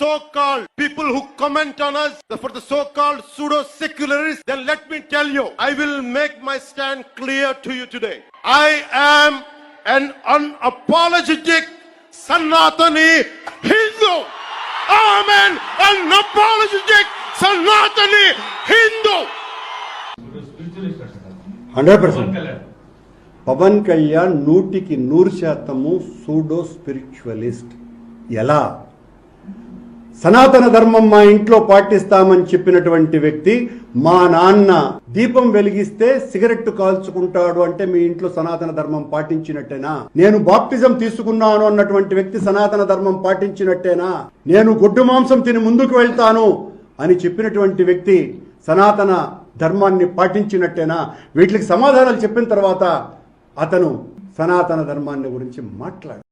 so-called people who comment on us, for the so-called pseudo-secularists, then let me tell you, I will make my stand clear to you today. I am an unapologetic Sanatani Hindu. I am an unapologetic Sanatani Hindu. 100%. Pawan Kalyan 100% pseudo spiritualist. ఎలా? సనాతన ధర్మం మా ఇంట్లో పాటిస్తామని చెప్పినటువంటి వ్యక్తి మా నాన్న దీపం వెలిగిస్తే సిగరెట్ కాల్చుకుంటాడు అంటే మీ ఇంట్లో సనాతన ధర్మం పాటించినట్టేనా? నేను బాప్టిజం తీసుకున్నాను అన్నటువంటి వ్యక్తి సనాతన ధర్మం పాటించినట్టేనా? నేను గొడ్డు మాంసం తిని ముందుకు వెళ్తాను అని చెప్పినటువంటి వ్యక్తి సనాతన ధర్మాన్ని పాటించినట్టేనా? వీటికి సమాధానాలు చెప్పిన తర్వాత అతను సనాతన ధర్మాన్ని గురించి మాట్లాడు.